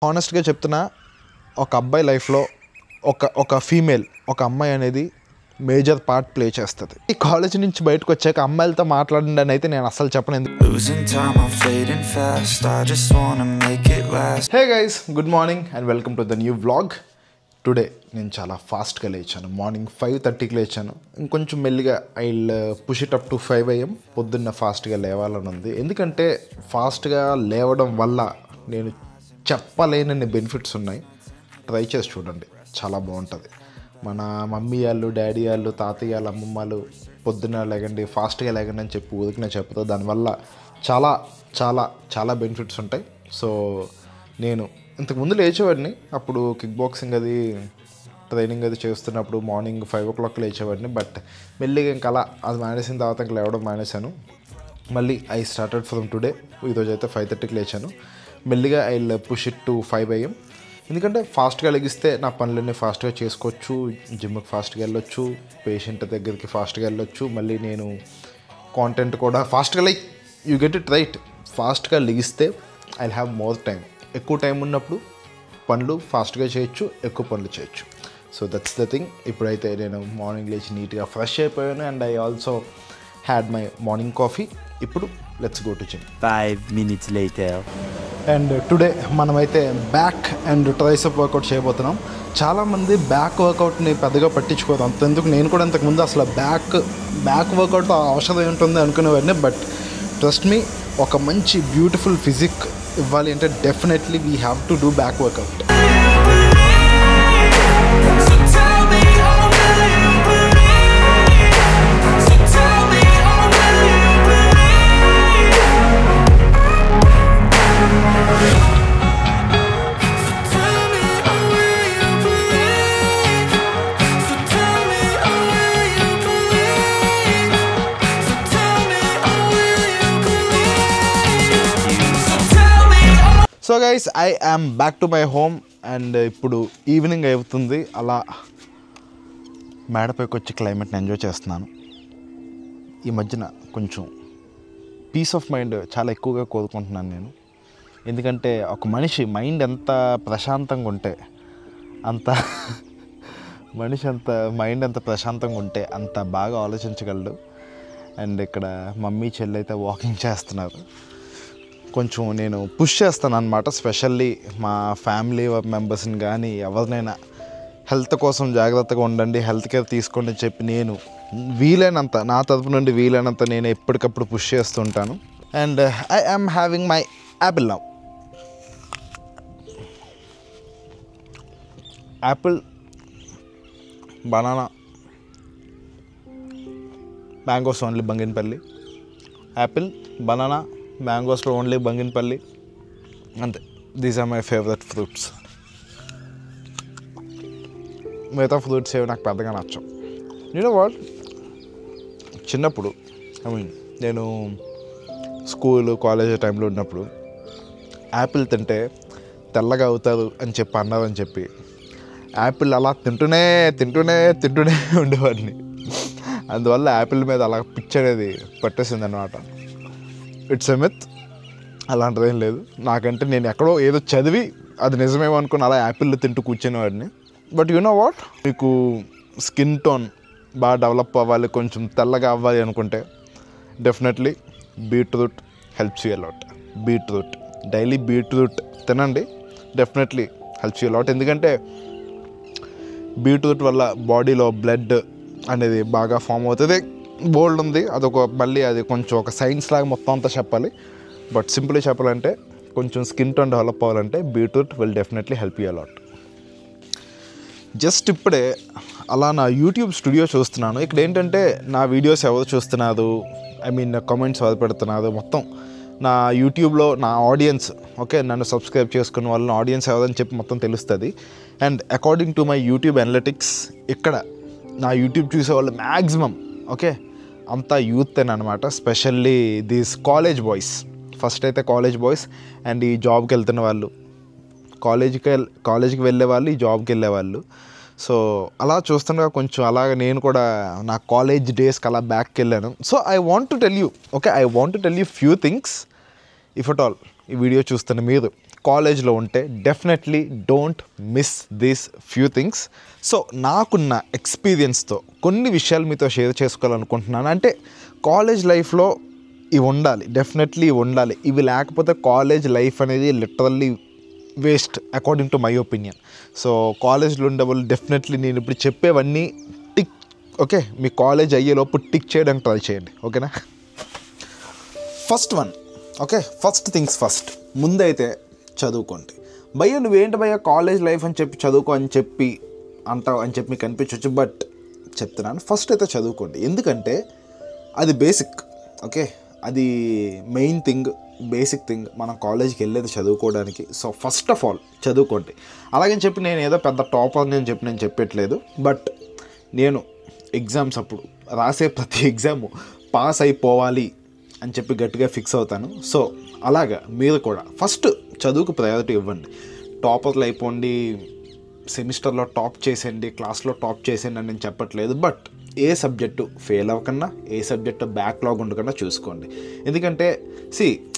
హానెస్ట్‌గా చెప్తున్నా ఒక అబ్బాయి లైఫ్‌లో ఒక ఫీమేల్ ఒక అమ్మాయి అనేది మేజర్ పార్ట్ ప్లే చేస్తది. ఈ కాలేజ్ నుంచి బయటకు వచ్చాక అమ్మాయిలతో మాట్లాడండి అని అయితే నేను అస్సలు చెప్పను. Hey guys, good morning and welcome to the new vlog. Today నేను చాలా ఫాస్ట్గా లేచాను. మార్నింగ్ 5:30కి లేచాను. ఇంకొంచెం మెల్లిగా I will push it up to 5 AM. పొద్దున్న ఫాస్ట్గా లేవాలని ఉంది. ఎందుకంటే ఫాస్ట్గా లేవడం వల్ల నేను చెప్పలేనన్ని బెనిఫిట్స్ ఉన్నాయి. ట్రై చేసి చూడండి, చాలా బాగుంటుంది. మన మమ్మీ వాళ్ళు, డాడీ వాళ్ళు, తాతయ్య వాళ్ళు, అమ్మమ్మ వాళ్ళు పొద్దున్న లేకండి, ఫాస్ట్గా లేకండి అని చెప్పి ఊరికినే చెప్తారు. దానివల్ల చాలా చాలా చాలా బెనిఫిట్స్ ఉంటాయి. సో నేను ఇంతకుముందు లేచేవాడిని, అప్పుడు కిక్ బాక్సింగ్ అది ట్రైనింగ్ అది చేస్తున్నప్పుడు మార్నింగ్ 5 o'clock లేచేవాడిని. బట్ మెల్లిగా ఇంకా అలా అది మానేసిన తర్వాత ఇంకా లేవడం మానేశాను. మళ్ళీ ఐ స్టార్టెడ్ ఫ్రమ్ టుడే. ఈరోజు అయితే 5:30కి లేచాను. మెల్లిగా I will push it to 5 AM. ఎందుకంటే ఫాస్ట్గా లెగిస్తే నా పనులన్నీ ఫాస్ట్గా చేసుకోవచ్చు, జిమ్కి ఫాస్ట్గా వెళ్ళొచ్చు, పేషెంట్ దగ్గరికి ఫాస్ట్గా వెళ్ళొచ్చు. మళ్ళీ నేను కాంటెంట్ కూడా ఫాస్ట్గా like you get it right. ఫాస్ట్గా లెగిస్తే ఐ హ్యావ్ మోర్ టైం. ఎక్కువ టైం ఉన్నప్పుడు పనులు ఫాస్ట్గా చేయొచ్చు, ఎక్కువ పనులు చేయొచ్చు. So that's the thing. ఇప్పుడైతే నేను మార్నింగ్ లేచి నీట్గా ఫ్రెష్ అయిపోయాను and I also had my morning coffee. ఇప్పుడు let's go to gym. 5 minutes later. And today మనమైతే బ్యాక్ అండ్ ట్రైసెప్ వర్కౌట్ చేయబోతున్నాం. చాలామంది బ్యాక్ వర్కౌట్ని పెద్దగా పట్టించుకోరు. అంతెందుకు నేను కూడా ఇంతకుముందు అసలు బ్యాక్ వర్కౌట్ అవసరం ఉంటుంది అనుకునేవాడిని. బట్ ట్రస్ట్ మీ, ఒక మంచి బ్యూటిఫుల్ ఫిజిక్ ఇవ్వాలి అంటే definitely we have to do back workout. So guys, I am back to my home and ఇప్పుడు ఈవినింగ్ అవుతుంది. అలా మేడపైకి వచ్చి క్లైమేట్ని ఎంజాయ్ చేస్తున్నాను. ఈ మధ్యన కొంచెం పీస్ ఆఫ్ మైండ్ చాలా ఎక్కువగా కోరుకుంటున్నాను నేను. ఎందుకంటే ఒక మనిషి మైండ్ ఎంత ప్రశాంతంగా ఉంటే మైండ్ ఎంత ప్రశాంతంగా ఉంటే అంత బాగా ఆలోచించగలడు. అండ్ ఇక్కడ మమ్మీ చెల్లి అయితే వాకింగ్ చేస్తున్నారు. కొంచెం నేను పుష్ చేస్తాను అన్నమాట. స్పెషల్లీ మా ఫ్యామిలీ మెంబర్స్ని కానీ ఎవరినైనా హెల్త్ కోసం జాగ్రత్తగా ఉండండి, హెల్త్ కేర్ తీసుకోండి అని చెప్పి నేను వీలైనంత, నా తరపు నుండి వీలైనంత నేను ఎప్పటికప్పుడు పుష్ చేస్తుంటాను. And I am having my apple now. Apple, banana, mangoes only Banginapalli. Apple, banana, మ్యాంగోస్లో ఓన్లీ బంగినపల్లి, అంతే. These are my favourite fruits. మిగతా ఫ్రూట్స్ ఏవి నాకు పెద్దగా నచ్చం. నేను వాట్ చిన్నప్పుడు నేను స్కూల్ కాలేజ్ టైంలో ఉన్నప్పుడు యాపిల్ తింటే తెల్లగా అవుతారు అని చెప్పి అన్నారని చెప్పి యాపిల్ అలా తింటూనే ఉండేవాడిని. అందువల్ల యాపిల్ మీద అలా పిచ్చి అనేది పట్టేసింది అన్నమాట. ఇట్స్ ఎ మిత్, అలాంటిది ఏం లేదు. నాకంటే నేను ఎక్కడో ఏదో చదివి అది నిజమేమో అనుకుని అలా యాపిల్ తింటూ కూర్చునేవాడిని. బట్ యు నో వాట్, మీకు స్కిన్ టోన్ బాగా డెవలప్ అవ్వాలి, కొంచెం తెల్లగా అవ్వాలి అనుకుంటే definitely beetroot helps you a lot. Beetroot daily beetroot తినండి, డెఫినెట్లీ హెల్ప్స్ యూ అలాట్. ఎందుకంటే బీట్రూట్ వల్ల బాడీలో బ్లడ్ అనేది బాగా ఫామ్ అవుతుంది. బోల్డ్ ఉంది, మళ్ళీ అది కొంచెం ఒక సైన్స్ లాగా మొత్తం అంతా చెప్పాలి. బట్ సింపుల్గా చెప్పాలంటే కొంచెం స్కిన్ టోన్ డెవలప్ అవ్వాలంటే beetroot will definitely help you a lot. Just ఇప్పుడే అలా నా యూట్యూబ్ స్టూడియో చూస్తున్నాను. ఇక్కడ ఏంటంటే నా వీడియోస్ ఎవరు చూస్తున్నారు, కామెంట్స్ ఎవరు పెడుతున్నారు, మొత్తం నా యూట్యూబ్లో నా ఆడియన్స్, ఓకే, నన్ను సబ్స్క్రైబ్ చేసుకున్న వాళ్ళని ఆడియన్స్ ఎవరని చెప్పి మొత్తం తెలుస్తుంది. And according to my YouTube analytics, ఇక్కడ నా యూట్యూబ్ చూసేవాళ్ళు మ్యాక్సిమం ఓకే అంతా యూత్ అనమాట. Specially these college boys. First అయితే కాలేజ్ బాయ్స్ అండ్ ఈ జాబ్కి వెళ్తున్న వాళ్ళు, కాలేజీకి వెళ్ళే వాళ్ళు, ఈ జాబ్కి వెళ్ళే వాళ్ళు. సో అలా చూస్తుండగా కొంచెం అలాగ నేను కూడా నా కాలేజ్ డేస్కి అలా బ్యాక్కి వెళ్ళాను. So I want to tell you few things. If at all ఈ వీడియో చూస్తున్న మీరు కాలేజ్లో ఉంటే definitely don't miss these few things. So నాకున్న ఎక్స్పీరియన్స్తో కొన్ని విషయాలు మీతో షేర్ చేసుకోవాలనుకుంటున్నాను. అంటే కాలేజ్ లైఫ్లో ఇవి ఉండాలి, డెఫినెట్లీ ఇవి ఉండాలి. ఇవి లేకపోతే కాలేజ్ లైఫ్ అనేది literally waste according to my opinion. So కాలేజ్లో ఉండే వాళ్ళు డెఫినెట్లీ నేను ఇప్పుడు చెప్పేవన్నీ టిక్, ఓకే, మీ కాలేజ్ అయ్యేలోపు టిక్ చేయడానికి ట్రై చేయండి, ఓకేనా. First one, okay, first things first, ముందైతే చదువుకోండి. భయ్య నువ్వేంటి భయ్య కాలేజ్ లైఫ్ అని చెప్పి చదువుకో అని చెప్పి అంటావు అని చెప్పి మీకు అనిపించవచ్చు, బట్ చెప్తున్నాను ఫస్ట్ అయితే చదువుకోండి. ఎందుకంటే అది బేసిక్, ఓకే, అది మెయిన్ థింగ్, బేసిక్ థింగ్. మనం కాలేజ్కి వెళ్ళేది చదువుకోవడానికి. సో ఫస్ట్ ఆఫ్ ఆల్ చదువుకోండి. అలాగని చెప్పి నేను ఏదో పెద్ద టాపర్ అని చెప్పి నేను చెప్పట్లేదు, బట్ నేను ఎగ్జామ్స్ అప్పుడు రాసే ప్రతి ఎగ్జాము పాస్ అయిపోవాలి అని చెప్పి గట్టిగా ఫిక్స్ అవుతాను. సో అలాగా మీరు కూడా ఫస్ట్ చదువుకు ప్రయారిటీ ఇవ్వండి. టాపర్లు అయిపోండి, సెమిస్టర్లో టాప్ చేసేయండి, క్లాస్లో టాప్ చేసేయండి అని నేను చెప్పట్లేదు, బట్ ఏ సబ్జెక్టు ఫెయిల్ అవ్వకన్నా, ఏ సబ్జెక్టు బ్యాక్లాగ్ ఉండకన్నా చూసుకోండి. ఎందుకంటే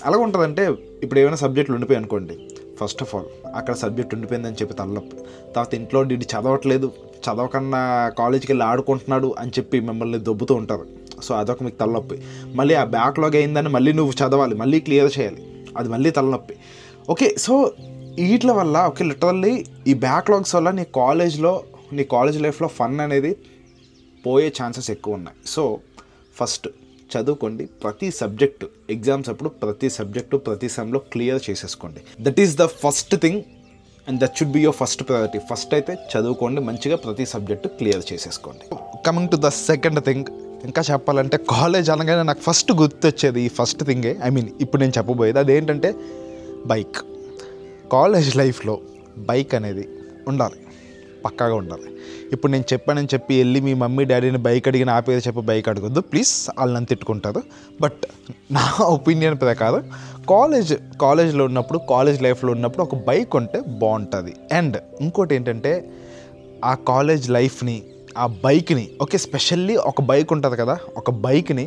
అలాగ ఉంటుందంటే ఇప్పుడు ఏమైనా సబ్జెక్టులు ఉండిపోయి అనుకోండి, ఫస్ట్ ఆఫ్ ఆల్ అక్కడ సబ్జెక్ట్ ఉండిపోయిందని చెప్పి తలనొప్పి, తర్వాత ఇంట్లో ఇది చదవట్లేదు, చదవకన్నా కాలేజీకి వెళ్ళి ఆడుకుంటున్నాడు అని చెప్పి మిమ్మల్ని దొబ్బుతూ ఉంటారు. సో అదొక మీకు తలనొప్పి. మళ్ళీ ఆ బ్యాక్లాగ్ అయిందని మళ్ళీ నువ్వు చదవాలి, మళ్ళీ క్లియర్ చేయాలి, అది మళ్ళీ తలనొప్పి. ఓకే, సో వీటి వల్ల ఓకే లిటరల్లీ ఈ బ్యాక్లాగ్స్ వల్ల నీ కాలేజ్ లైఫ్లో ఫన్ అనేది పోయే ఛాన్సెస్ ఎక్కువ ఉన్నాయి. సో ఫస్ట్ చదువుకోండి. ప్రతి సబ్జెక్టు ఎగ్జామ్స్ అప్పుడు ప్రతి సబ్జెక్టు ప్రతి సెమ్లో క్లియర్ చేసేసుకోండి. That is the first thing and that should be your first priority. First అయితే చదువుకోండి, మంచిగా ప్రతి సబ్జెక్టు క్లియర్ చేసేసుకోండి. Coming to the second thing, ఇంకా చెప్పాలంటే కాలేజ్ అనగానే నాకు ఫస్ట్ గుర్తొచ్చేది ఈ ఫస్ట్ థింగే, ఇప్పుడు నేను చెప్పబోయేది అదేంటంటే బైక్. కాలేజ్ లైఫ్లో బైక్ అనేది ఉండాలి, పక్కాగా ఉండాలి. ఇప్పుడు నేను చెప్పానని చెప్పి వెళ్ళి మీ మమ్మీ డాడీని బైక్ అడిగిన ఆ పేరు చెప్పి బైక్ అడగొద్దు ప్లీజ్, వాళ్ళు నన్ను తిట్టుకుంటారు. బట్ నా ఒపీనియన్ ప్రకారం కాలేజ్లో ఉన్నప్పుడు, కాలేజ్ లైఫ్లో ఉన్నప్పుడు ఒక బైక్ ఉంటే బాగుంటుంది. అండ్ ఇంకోటి ఏంటంటే ఆ కాలేజ్ లైఫ్ని, ఆ బైక్ని, ఓకే, స్పెషల్లీ ఒక బైక్ ఉంటుంది కదా, ఒక బైక్ని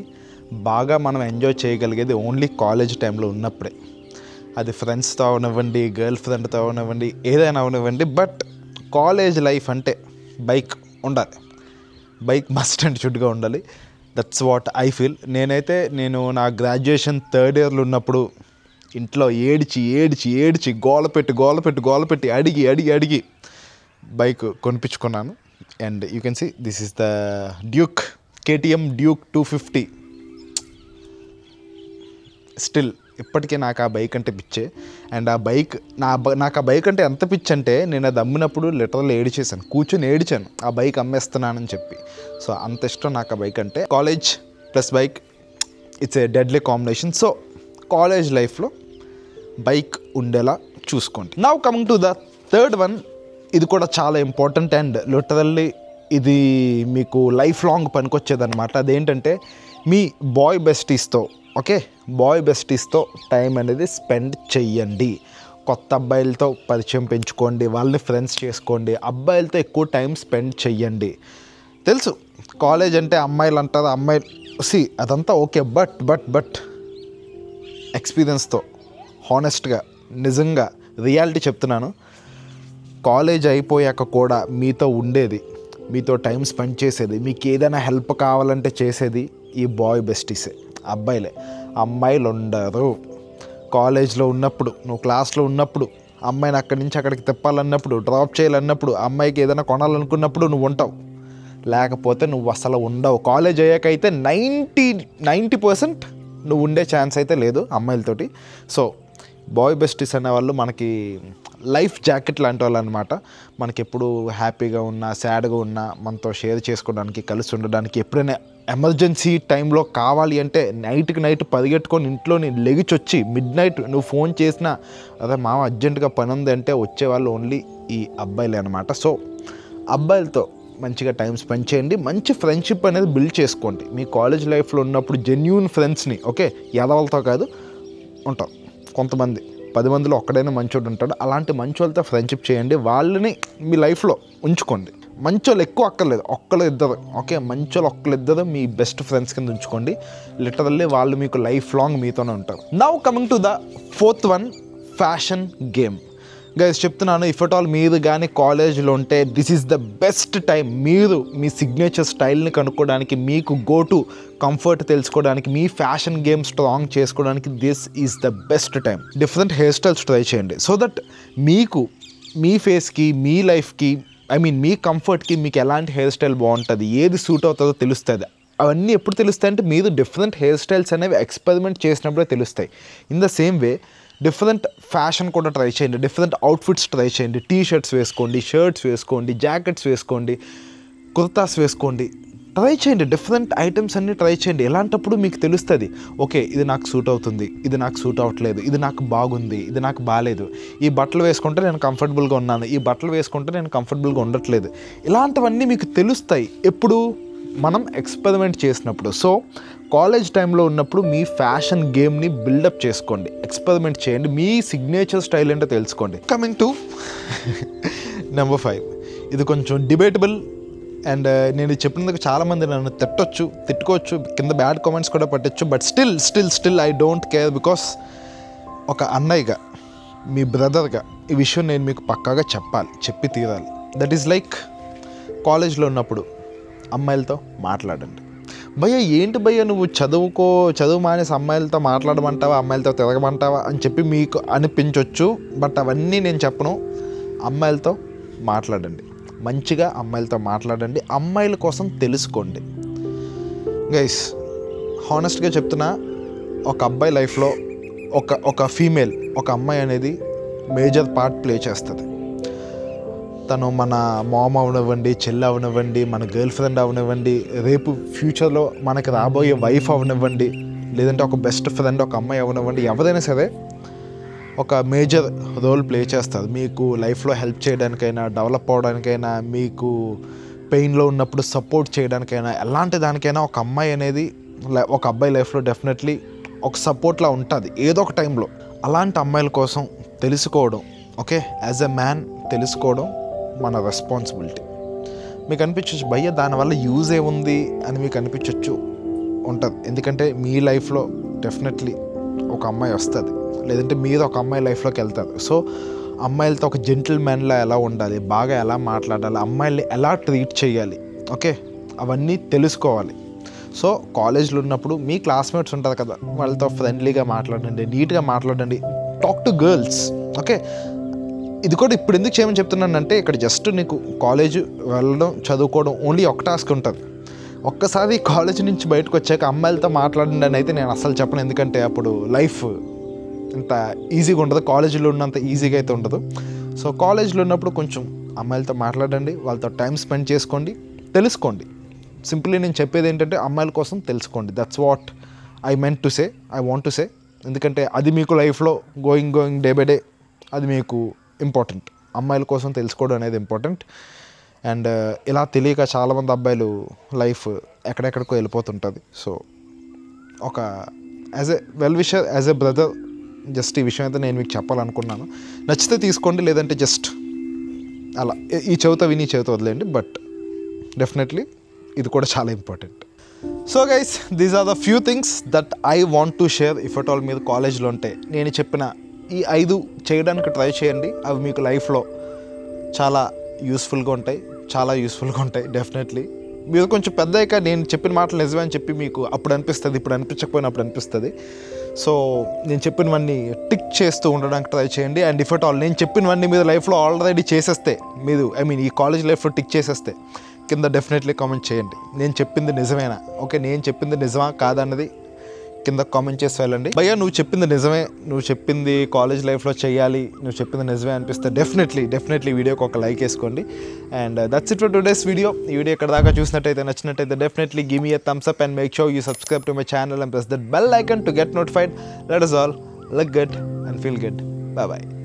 బాగా మనం ఎంజాయ్ చేయగలిగేది ఓన్లీ కాలేజ్ టైంలో ఉన్నప్పుడే. అది ఫ్రెండ్స్తో అవనివ్వండి, గర్ల్ ఫ్రెండ్తో అవనివ్వండి, ఏదైనా అవనివ్వండి, బట్ కాలేజ్ లైఫ్ అంటే బైక్ ఉండాలి. బైక్ మస్ట్ అండ్ షుడ్గా ఉండాలి. That's what I feel. నేను నా గ్రాడ్యుయేషన్ థర్డ్ ఇయర్లో ఉన్నప్పుడు ఇంట్లో ఏడ్చి గోలపెట్టి అడిగి బైక్ కొనిపించుకున్నాను. And you can see this is the Duke, KTM Duke 250. Still ఇప్పటికే నాకు ఆ బైక్ అంటే పిచ్చే. అండ్ ఆ బైక్ నాకు ఆ బైక్ అంటే ఎంత పిచ్చి అంటే నేను అది అమ్మినప్పుడు లిటరల్ కూర్చొని ఏడిచాను ఆ బైక్ అమ్మేస్తున్నానని చెప్పి. సో అంత ఇష్టం నాకు ఆ బైక్ అంటే. College plus bike, it's a deadly combination. So college లైఫ్లో బైక్ ఉండేలా చూసుకోండి. Now coming to the third one, ఇది కూడా చాలా ఇంపార్టెంట్ అండ్ లిటరల్లీ ఇది మీకు లైఫ్ లాంగ్ పనికొచ్చేదన్నమాట. అదేంటంటే మీ బాయ్ బెస్టీస్తో టైం అనేది స్పెండ్ చెయ్యండి. కొత్త అబ్బాయిలతో పరిచయం పెంచుకోండి, వాళ్ళని ఫ్రెండ్స్ చేసుకోండి, అబ్బాయిలతో ఎక్కువ టైం స్పెండ్ చెయ్యండి. తెలుసు కాలేజ్ అంటే అమ్మాయిలు అంటారు, అదంతా ఓకే, బట్ ఎక్స్పీరియన్స్తో హానెస్ట్గా నిజంగా రియాలిటీ చెప్తున్నాను, కాలేజ్ అయిపోయాక కూడా మీతో ఉండేది, మీతో టైం స్పెండ్ చేసేది, మీకు ఏదైనా హెల్ప్ కావాలంటే చేసేది ఈ బాయ్ బెస్టీసే, అబ్బాయిలే. అమ్మాయిలు ఉండరు. కాలేజ్లో ఉన్నప్పుడు, నువ్వు క్లాస్లో ఉన్నప్పుడు, అమ్మాయిని అక్కడి నుంచి అక్కడికి తిప్పాలన్నప్పుడు, డ్రాప్ చేయాలన్నప్పుడు, అమ్మాయికి ఏదైనా కొనాలనుకున్నప్పుడు నువ్వు ఉంటావు, లేకపోతే నువ్వు అసలు ఉండవు. కాలేజ్ అయ్యాకైతే 90% నువ్వు ఉండే ఛాన్స్ అయితే లేదు అమ్మాయిలతోటి. సో బాయ్ బెస్టీస్ అనేవాళ్ళు మనకి లైఫ్ జాకెట్ లాంటి వాళ్ళు అనమాట. మనకి ఎప్పుడు హ్యాపీగా ఉన్నా, సాడ్గా ఉన్నా మనతో షేర్ చేసుకోవడానికి, కలిసి ఉండడానికి, ఎప్పుడైనా ఎమర్జెన్సీ టైంలో కావాలి అంటే నైట్ పరిగెట్టుకొని ఇంట్లోని లెగిచొచ్చి మిడ్నైట్ నువ్వు ఫోన్ చేసినా అదే మామ అర్జెంటుగా పని ఉంది అంటే వచ్చేవాళ్ళు ఓన్లీ ఈ అబ్బాయిలే అనమాట. సో అబ్బాయిలతో మంచిగా టైం స్పెండ్ చేయండి, మంచి ఫ్రెండ్షిప్ అనేది బిల్డ్ చేసుకోండి. మీ కాలేజ్ లైఫ్లో ఉన్నప్పుడు జెన్యూన్ ఫ్రెండ్స్ని, ఓకే, ఎదవలతో కాదు ఉంటారు కొంతమంది, 10 మందిలో ఒక్కడైనా మంచోడు ఉంటాడు, అలాంటి మంచోళ్ళతో ఫ్రెండ్షిప్ చేయండి, వాళ్ళని మీ లైఫ్లో ఉంచుకోండి. మంచోళ్ళు ఎక్కువ అక్కర్లేదు, ఇద్దరు, ఓకే, మంచోళ్ళు ఇద్దరు మీ బెస్ట్ ఫ్రెండ్స్ కింద ఉంచుకోండి. లిటరల్లీ వాళ్ళు మీకు లైఫ్ లాంగ్ మీతోనే ఉంటారు. Now coming to the fourth one, fashion game. Guys చెప్తున్నాను, ఇఫ్ అట్ ఆల్ మీరు కానీ కాలేజ్లో ఉంటే this is the best time. మీరు మీ సిగ్నేచర్ స్టైల్ని కనుక్కోవడానికి, మీకు గో టు కంఫర్ట్ తెలుసుకోవడానికి, మీ ఫ్యాషన్ గేమ్ స్ట్రాంగ్ చేసుకోవడానికి this is the best time. Different hair styles try చేయండి సో దట్ మీకు మీ ఫేస్కి, మీ లైఫ్కి, మీ కంఫర్ట్కి మీకు ఎలాంటి హెయిర్ స్టైల్ బాగుంటుంది, ఏది సూట్ అవుతుందో తెలుస్తుంది. అవన్నీ ఎప్పుడు తెలుస్తాయి అంటే మీరు డిఫరెంట్ హెయిర్ స్టైల్స్ అనేవి ఎక్స్పెరిమెంట్ చేసినప్పుడే తెలుస్తాయి. In the same way different fashion కూడా ట్రై చేయండి, డిఫరెంట్ అవుట్ఫిట్స్ ట్రై చేయండి. టీ షర్ట్స్ వేసుకోండి, షర్ట్స్ వేసుకోండి, జాకెట్స్ వేసుకోండి, కుర్తాస్ వేసుకోండి, ట్రై చేయండి. డిఫరెంట్ ఐటమ్స్ అన్నీ ట్రై చేయండి. ఎలాంటప్పుడు మీకు తెలుస్తుంది, ఓకే ఇది నాకు సూట్ అవుతుంది, ఇది నాకు సూట్ అవ్వట్లేదు, ఇది నాకు బాగుంది, ఇది నాకు బాగాలేదు, ఈ బట్టలు వేసుకుంటే నేను కంఫర్టబుల్గా ఉన్నాను, ఈ బట్టలు వేసుకుంటే నేను కంఫర్టబుల్గా ఉండట్లేదు. ఇలాంటివన్నీ మీకు తెలుస్తాయి ఎప్పుడు మనం ఎక్స్పెరిమెంట్ చేసినప్పుడు. సో కాలేజ్ టైంలో ఉన్నప్పుడు మీ ఫ్యాషన్ గేమ్ని బిల్డప్ చేసుకోండి, ఎక్స్పెరిమెంట్ చేయండి, మీ సిగ్నేచర్ స్టైల్ ఏంటో తెలుసుకోండి. కమింగ్ టు నెంబర్ 5, ఇది కొంచెం డిబేటబుల్ అండ్ నేను చెప్పినందుకు చాలామంది నన్ను తిట్టుకోవచ్చు, కింద బ్యాడ్ కామెంట్స్ కూడా పెట్టచ్చు. But still I don't care, because ఒక అన్నయ్యగా, మీ బ్రదర్గా ఈ విషయం నేను మీకు పక్కాగా చెప్పి తీరాలి. దట్ ఈజ్ లైక్ కాలేజ్లో ఉన్నప్పుడు అమ్మాయిలతో మాట్లాడండి. భయ్య ఏంటి భయ్య నువ్వు చదువు మానేసి అమ్మాయిలతో మాట్లాడమంటావా, అమ్మాయిలతో తిరగమంటావా అని చెప్పి మీకు అనిపించవచ్చు. బట్ అవన్నీ నేను చెప్పను. అమ్మాయిలతో మాట్లాడండి, మంచిగా అమ్మాయిలతో మాట్లాడండి, అమ్మాయిల కోసం తెలుసుకోండి. గైస్ హానెస్ట్గా చెప్తున్నా, ఒక అబ్బాయి లైఫ్లో ఒక ఫీమేల్, ఒక అమ్మాయి అనేది మేజర్ పార్ట్ ప్లే చేస్తుంది. తను మన మామ అవనివ్వండి, చెల్లి అవనివ్వండి, మన గర్ల్ ఫ్రెండ్ అవనివ్వండి, రేపు ఫ్యూచర్లో మనకి రాబోయే వైఫ్ అవనివ్వండి, లేదంటే ఒక బెస్ట్ ఫ్రెండ్ ఒక అమ్మాయి అవనివ్వండి, ఎవరైనా సరే ఒక మేజర్ రోల్ ప్లే చేస్తుంది. మీకు లైఫ్లో హెల్ప్ చేయడానికైనా, డెవలప్ అవ్వడానికైనా, మీకు పెయిన్లో ఉన్నప్పుడు సపోర్ట్ చేయడానికైనా, ఎలాంటి దానికైనా ఒక అమ్మాయి అనేది ఒక అబ్బాయి లైఫ్లో డెఫినెట్లీ ఒక సపోర్ట్లా ఉంటుంది ఏదో ఒక టైంలో. అలాంటి అమ్మాయిల కోసం తెలుసుకోవడం, ఓకే, యాజ్ ఎ మ్యాన్ తెలుసుకోవడం మన రెస్పాన్సిబిలిటీ. మీకు అనిపించవచ్చు భయ్య దానివల్ల యూజ్ ఏముంది అని మీకు అనిపించవచ్చు, ఉంటుంది. ఎందుకంటే మీ లైఫ్లో డెఫినెట్లీ ఒక అమ్మాయి వస్తుంది, లేదంటే మీరు ఒక అమ్మాయి లైఫ్లోకి వెళ్తారు. సో అమ్మాయిలతో ఒక జెంటిల్ మ్యాన్లా ఎలా ఉండాలి, బాగా ఎలా మాట్లాడాలి, అమ్మాయిల్ని ఎలా ట్రీట్ చేయాలి, ఓకే, అవన్నీ తెలుసుకోవాలి. సో కాలేజ్లో ఉన్నప్పుడు మీ క్లాస్మేట్స్ ఉంటారు కదా, వాళ్ళతో ఫ్రెండ్లీగా మాట్లాడండి, నీట్గా మాట్లాడండి, టాక్ టు గర్ల్స్, ఓకే. ఇది కూడా ఇప్పుడు ఎందుకు చేయమని చెప్తున్నానంటే, ఇక్కడ జస్ట్ నీకు కాలేజ్ వెళ్ళడం, చదువుకోవడం ఓన్లీ ఒక టాస్క్ ఉంటుంది. ఒక్కసారి కాలేజ్ నుంచి బయటకు వచ్చాక అమ్మాయిలతో మాట్లాడండి అని అయితే నేను అస్సలు చెప్పను. ఎందుకంటే అప్పుడు లైఫ్ ఇంత ఈజీగా ఉండదు, కాలేజీలో ఉన్నంత ఈజీగా అయితే ఉండదు. సో కాలేజ్లో ఉన్నప్పుడు కొంచెం అమ్మాయిలతో మాట్లాడండి, వాళ్ళతో టైం స్పెండ్ చేసుకోండి, తెలుసుకోండి. సింపుల్లీ నేను చెప్పేది ఏంటంటే అమ్మాయిల కోసం తెలుసుకోండి. That's what I want to say. ఎందుకంటే అది మీకు లైఫ్లో గోయింగ్ డే బై డే అది మీకు ఇంపార్టెంట్. అమ్మాయిల కోసం తెలుసుకోవడం అనేది ఇంపార్టెంట్. అండ్ ఇలా తెలియక చాలామంది అబ్బాయిలు లైఫ్ ఎక్కడెక్కడికో వెళ్ళిపోతుంటుంది. సో ఒక as a well wisher, as a brother, just ఈ విషయం అయితే నేను మీకు చెప్పాలనుకున్నాను. నచ్చితే తీసుకోండి, లేదంటే జస్ట్ అలా ఈ చెవితో విని చెవితో వదిలేండి. బట్ డెఫినెట్లీ ఇది కూడా చాలా important. So guys, these are the few things that I want to share. If at all మీరు కాలేజ్లో ఉంటే నేను చెప్పిన ఈ 5 చేయడానికి ట్రై చేయండి. అవి మీకు లైఫ్లో చాలా యూస్ఫుల్గా ఉంటాయి డెఫినెట్లీ. మీరు కొంచెం పెద్దయ్యాక నేను చెప్పిన మాటలు నిజమే అని చెప్పి మీకు అప్పుడు అనిపిస్తుంది, ఇప్పుడు అనిపించకపోయినప్పుడు అనిపిస్తుంది. సో నేను చెప్పినవన్నీ టిక్ చేస్తూ ఉండడానికి ట్రై చేయండి. అండ్ ఇఫ్ అట్ ఆల్ నేను చెప్పినవన్నీ మీరు లైఫ్లో ఆల్రెడీ చేసేస్తే, మీరు ఈ కాలేజ్ లైఫ్లో టిక్ చేసేస్తే కింద డెఫినెట్లీ కామెంట్ చేయండి, నేను చెప్పింది నిజమేనా, ఓకే, నేను చెప్పింది నిజమా కాదన్నది కింద కామెంట్ చేసి వెళ్ళండి. భయ్యా నువ్వు చెప్పింది నిజమే, నువ్వు చెప్పింది కాలేజ్ లైఫ్లో చేయాలి, నువ్వు చెప్పింది నిజమే అనిపిస్తే డెఫినెట్లీ వీడియోకి ఒక లైక్ వేసుకోండి. And that's it for today's video. ఈ వీడియో ఇక్కడ దాకా చూసినట్టయితే, నచ్చినట్టయితే definitely give me a Thums up and make sure you subscribe to my channel and press that bell icon to get notified. Let us all look good and feel good. Bye bye.